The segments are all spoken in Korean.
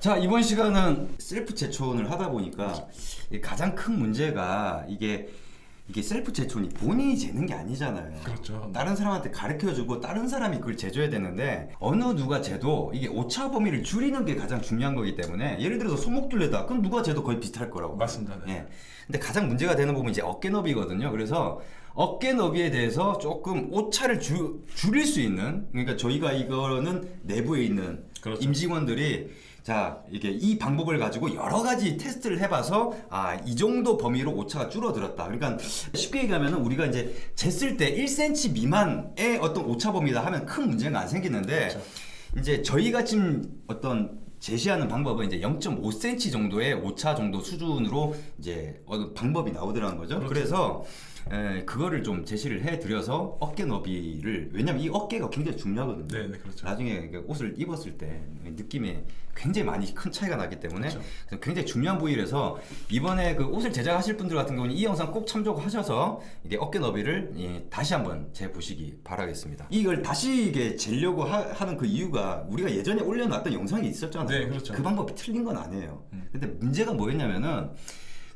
자, 이번 시간은 셀프 제촌을 하다 보니까 가장 큰 문제가 이게 셀프 제촌이 본인이 재는 게 아니잖아요. 그렇죠. 다른 사람한테 가르쳐주고 다른 사람이 그걸 재줘야 되는데 어느 누가 재도 이게 오차 범위를 줄이는 게 가장 중요한 거기 때문에 예를 들어서 손목 둘레다 그럼 누가 재도 거의 비슷할 거라고. 맞습니다. 네. 예. 근데 가장 문제가 되는 부분이 이제 어깨 너비거든요. 그래서 어깨 너비에 대해서 조금 오차를 줄일 수 있는, 그러니까 저희가 이거는 내부에 있는 그렇죠. 임직원들이 자, 이게 이 방법을 가지고 여러 가지 테스트를 해봐서 이 정도 범위로 오차가 줄어들었다. 그러니까 쉽게 얘기하면 우리가 이제 쟀을 때 1cm 미만의 어떤 오차 범위다 하면 큰 문제가 안 생기는데 그렇죠. 이제 저희가 지금 어떤 제시하는 방법은 이제 0.5cm 정도의 오차 정도 수준으로 이제 방법이 나오더라는 거죠. 그렇죠. 그래서 그거를 좀 제시를 해드려서 어깨 너비를, 왜냐면 이 어깨가 굉장히 중요하거든요. 네, 네, 그렇죠. 나중에 옷을 입었을 때 느낌에 굉장히 많이 큰 차이가 나기 때문에 그렇죠. 굉장히 중요한 부위라서 이번에 그 옷을 제작하실 분들 같은 경우는 이 영상 꼭 참조하셔서 이게 어깨 너비를 다시 한번 재보시기 바라겠습니다. 이걸 다시 이게 재려고 하는 그 이유가 우리가 예전에 올려놨던 영상이 있었잖아요. 네, 그렇죠. 그 방법이 틀린 건 아니에요. 근데 문제가 뭐였냐면은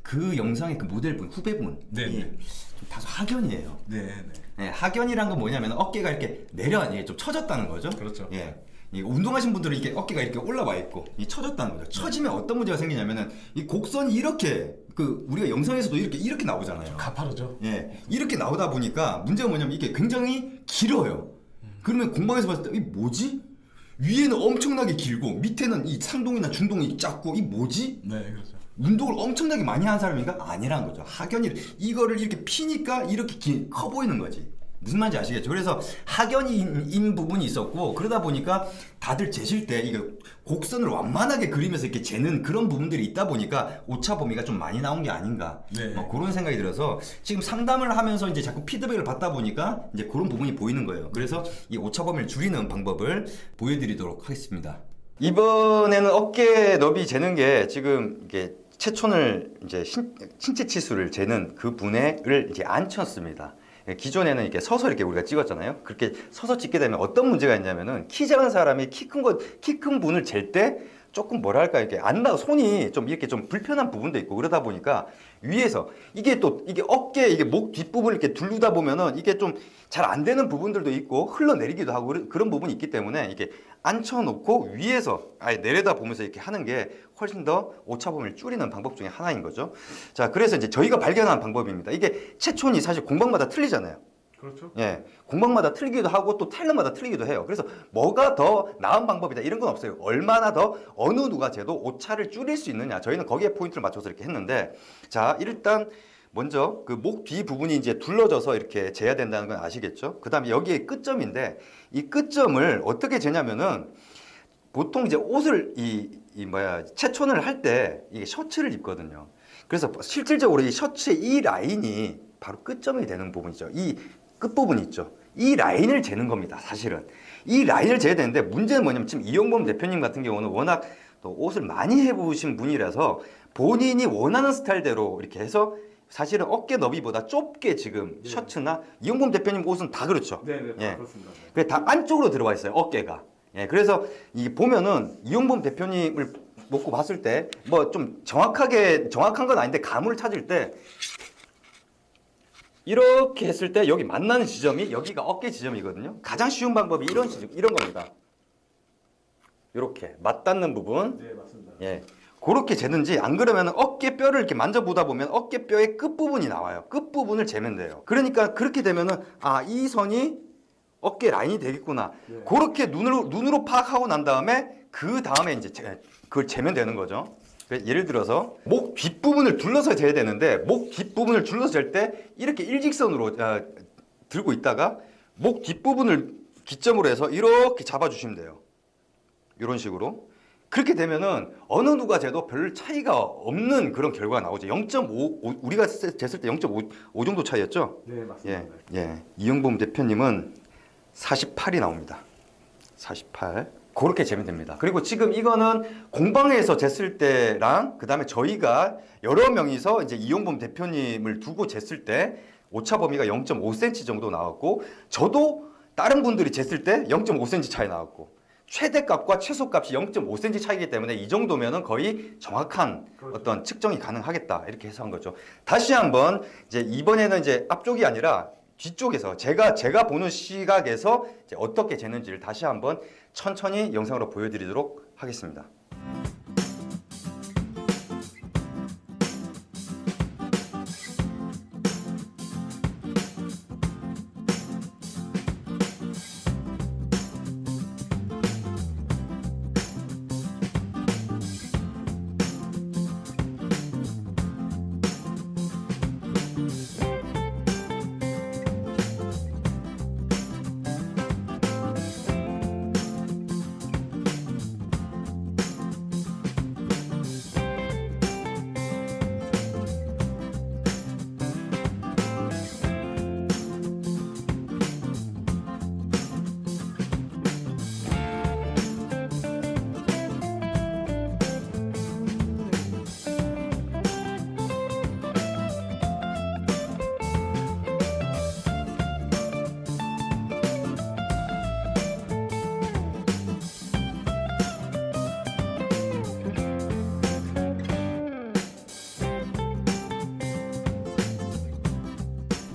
그 영상의 그 모델분, 후배분이 네, 네. 좀 다소 하견이에요. 네, 네. 네, 하견이란 건 뭐냐면 어깨가 이렇게 좀 처졌다는 거죠. 그렇죠. 예. 이 운동하신 분들은 이게 어깨가 이렇게 올라와 있고 이 처졌다는 거죠. 처지면 어떤 문제가 생기냐면은 이 곡선이 이렇게 우리가 영상에서도 이렇게 나오잖아요. 가파르죠. 예. 이렇게 나오다 보니까 문제가 뭐냐면 이게 굉장히 길어요. 그러면 공방에서 봤을 때 이 뭐지? 위에는 엄청나게 길고 밑에는 이 상동이나 중동이 작고 이 뭐지? 네, 그렇죠. 운동을 엄청나게 많이 하는 사람인가? 아니란 거죠. 하견이 이거를 이렇게 피니까 이렇게 커 보이는 거지. 무슨 말인지 아시겠죠? 그래서 하견인 부분이 있었고 그러다 보니까 다들 재실 때 이거 곡선을 완만하게 그리면서 이렇게 재는 그런 부분들이 있다 보니까 오차 범위가 좀 많이 나온 게 아닌가. 네. 뭐 그런 생각이 들어서 지금 상담을 하면서 이제 자꾸 피드백을 받다 보니까 이제 그런 부분이 보이는 거예요. 그래서 이 오차 범위를 줄이는 방법을 보여드리도록 하겠습니다. 이번에는 어깨 너비 재는 게 지금 이게 체촌을 이제 신체 치수를 재는 그 분해를 이제 안 쳤습니다. 기존에는 이렇게 서서 이렇게 우리가 찍었잖아요. 그렇게 서서 찍게 되면 어떤 문제가 있냐면은 키 작은 사람이 키 큰 분을 잴 때 조금 뭐랄까 이렇게 안 나고 손이 좀 이렇게 좀 불편한 부분도 있고 그러다 보니까 위에서 이게 어깨 이게 목 뒷부분을 이렇게 두르다 보면은 이게 좀 잘 안 되는 부분들도 있고 흘러내리기도 하고 그런 부분이 있기 때문에 이게 앉혀놓고 위에서 아예 내려다 보면서 이렇게 하는 게 훨씬 더 오차 범위를 줄이는 방법 중에 하나인 거죠. 자, 그래서 이제 저희가 발견한 방법입니다. 이게 체촌이 사실 공방마다 틀리잖아요. 그렇죠. 예, 공방마다 틀리기도 하고 또 타일러마다 틀리기도 해요. 그래서 뭐가 더 나은 방법이다 이런 건 없어요. 얼마나 더 어느 누가 재도 오차를 줄일 수 있느냐, 저희는 거기에 포인트를 맞춰서 이렇게 했는데, 자, 일단 먼저 그 목 뒤 부분이 이제 둘러져서 이렇게 재야 된다는 건 아시겠죠? 그 다음에 여기에 끝점인데 이 끝점을 어떻게 재냐면은 보통 이제 옷을 체촌을 할 때 이게 셔츠를 입거든요. 그래서 실질적으로 이 셔츠의 이 라인이 바로 끝점이 되는 부분이죠. 이 끝부분 있죠. 이 라인을 재는 겁니다. 사실은 이 라인을 재야 되는데 문제는 뭐냐면 지금 이용범 대표님 같은 경우는 워낙 또 옷을 많이 해보신 분이라서 본인이 원하는 스타일대로 이렇게 해서 사실은 어깨 너비보다 좁게 지금 네. 셔츠나 이용범 대표님 옷은 다 그렇죠. 네, 네, 예. 그렇습니다. 네. 그게 다 안쪽으로 들어가 있어요. 어깨가. 예, 그래서 이 보면은 이용범 대표님을 놓고 봤을 때 뭐 좀 정확한 건 아닌데 감을 찾을 때 이렇게 했을 때 여기 만나는 지점이 여기가 어깨 지점이거든요. 가장 쉬운 방법이 이런 겁니다. 이렇게 맞닿는 부분. 네, 맞습니다. 예. 그렇게 재는지, 안 그러면 어깨 뼈를 이렇게 만져보다 보면 어깨 뼈의 끝부분이 나와요. 끝부분을 재면 돼요. 그러니까 그렇게 되면은 이 선이 어깨 라인이 되겠구나. 네. 그렇게 눈으로 파악하고 난 다음에 그 다음에 이제 그걸 재면 되는 거죠. 예를 들어서 목 뒷부분을 둘러서 재야 되는데 목 뒷부분을 둘러서 잴 때 이렇게 일직선으로 들고 있다가 목 뒷부분을 기점으로 해서 이렇게 잡아주시면 돼요. 이런 식으로. 그렇게 되면은 어느 누가 재도 별 차이가 없는 그런 결과가 나오죠. 0.5 우리가 쟀을 때 0.5 정도 차이였죠. 네, 맞습니다. 예, 예. 이용범 대표님은 48이 나옵니다. 48. 그렇게 재면 됩니다. 그리고 지금 이거는 공방에서 쟀을 때랑 그 다음에 저희가 여러 명이서 이제 이용범 대표님을 두고 쟀을 때 오차 범위가 0.5cm 정도 나왔고 저도 다른 분들이 쟀을 때 0.5cm 차이 나왔고 최대값과 최소값이 0.5cm 차이기 때문에 이 정도면은 거의 정확한 어떤 측정이 가능하겠다 이렇게 해서 한 거죠. 다시 한번 이제 이번에는 이제 앞쪽이 아니라 뒤쪽에서 제가 보는 시각에서 이제 어떻게 재는지를 다시 한번 천천히 영상으로 보여드리도록 하겠습니다.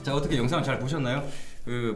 자, 어떻게 영상을 잘 보셨나요?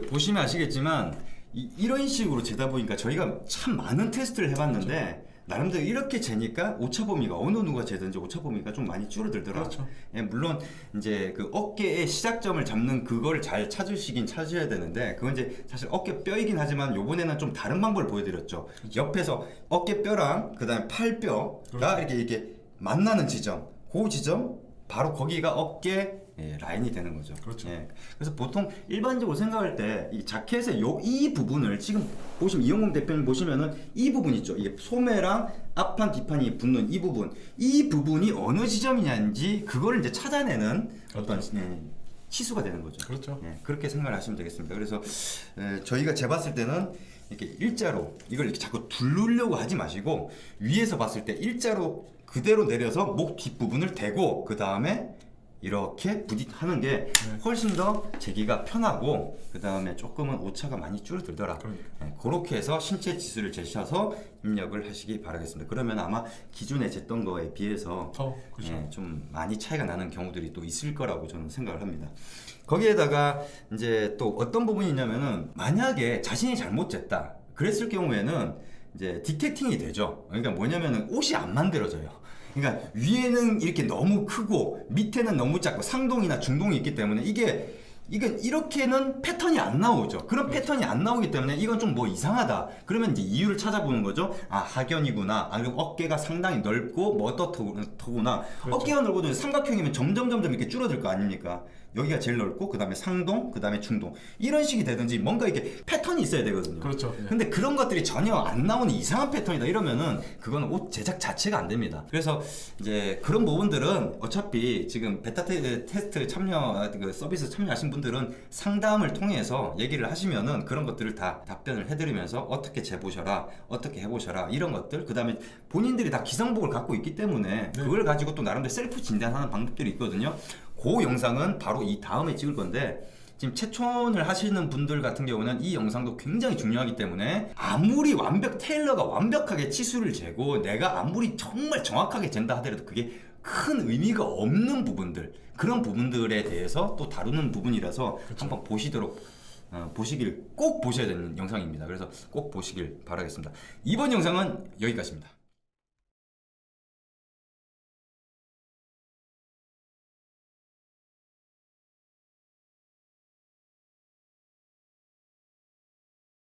보시면 아시겠지만 이런 식으로 재다 보니까 저희가 참 많은 테스트를 해봤는데 나름대로 이렇게 재니까 오차 범위가 어느 누가 재든지 오차 범위가 좀 많이 줄어들더라고요. 그렇죠. 예, 물론 이제 그 어깨의 시작점을 잡는 그걸 잘 찾으시긴 찾으셔야 되는데 그건 이제 사실 어깨 뼈이긴 하지만 요번에는 좀 다른 방법을 보여드렸죠. 옆에서 어깨 뼈랑 그다음에 팔뼈가 이렇게 만나는 지점, 그 지점 바로 거기가 어깨 라인이 되는 거죠. 그렇죠. 예. 그래서 보통 일반적으로 생각할 때 이 자켓의 이 부분을 지금 보시면 이용공 대표님 보시면은 이 부분 있죠. 이게 소매랑 앞판 뒷판이 붙는 이 부분이 어느 지점이냐인지 그거를 이제 찾아내는 어떤 치수가 되는 거죠. 그렇죠. 예, 그렇게 생각을 하시면 되겠습니다. 그래서 저희가 재봤을 때는 이렇게 일자로 이걸 이렇게 자꾸 두르려고 하지 마시고 위에서 봤을 때 일자로 그대로 내려서 목 뒷부분을 대고 그 다음에 이렇게 하는 게 훨씬 더 재기가 편하고 그 다음에 조금은 오차가 많이 줄어들더라. 그렇게 해서 신체 지수를 재셔서 입력을 하시기 바라겠습니다. 그러면 아마 기존에 쟀던 거에 비해서 그렇죠. 좀 많이 차이가 나는 경우들이 또 있을 거라고 저는 생각을 합니다. 거기에다가 이제 또 어떤 부분이 있냐면은 만약에 자신이 잘못 쟀다 그랬을 경우에는 이제 디텍팅이 되죠. 그러니까 뭐냐면은 옷이 안 만들어져요. 그러니까 위에는 이렇게 너무 크고 밑에는 너무 작고 상동이나 중동이 있기 때문에 이건 이렇게는 패턴이 안 나오죠. 그런 패턴이 안 나오기 때문에 이건 좀 뭐 이상하다. 그러면 이제 이유를 찾아보는 거죠. 아, 하견이구나. 아, 그럼 어깨가 상당히 넓고 뭐 어떻구나. 그렇죠. 어깨가 넓어도 삼각형이면 점점 이렇게 줄어들 거 아닙니까? 여기가 제일 넓고 그 다음에 상동, 그 다음에 중동 이런 식이 되든지 뭔가 이렇게 패턴이 있어야 되거든요. 그렇죠. 예. 근데 그런 것들이 전혀 안 나오는 이상한 패턴이다 이러면은 그거는 옷 제작 자체가 안 됩니다. 그래서 이제 그런 부분들은 어차피 지금 베타 테스트 참여 그 서비스 참여하신 분들은 상담을 통해서 얘기를 하시면은 그런 것들을 다 답변을 해드리면서 어떻게 재보셔라, 어떻게 해보셔라 이런 것들. 그 다음에 본인들이 다 기성복을 갖고 있기 때문에 그걸 가지고 또 나름대로 셀프 진단하는 방법들이 있거든요. 그 영상은 바로 이 다음에 찍을 건데 지금 채촌을 하시는 분들 같은 경우는 이 영상도 굉장히 중요하기 때문에 아무리 테일러가 완벽하게 치수를 재고 내가 아무리 정말 정확하게 잰다 하더라도 그게 큰 의미가 없는 부분들 그런 부분들에 대해서 또 다루는 부분이라서 한번 보시길 꼭 보셔야 되는 영상입니다. 그래서 꼭 보시길 바라겠습니다. 이번 영상은 여기까지입니다.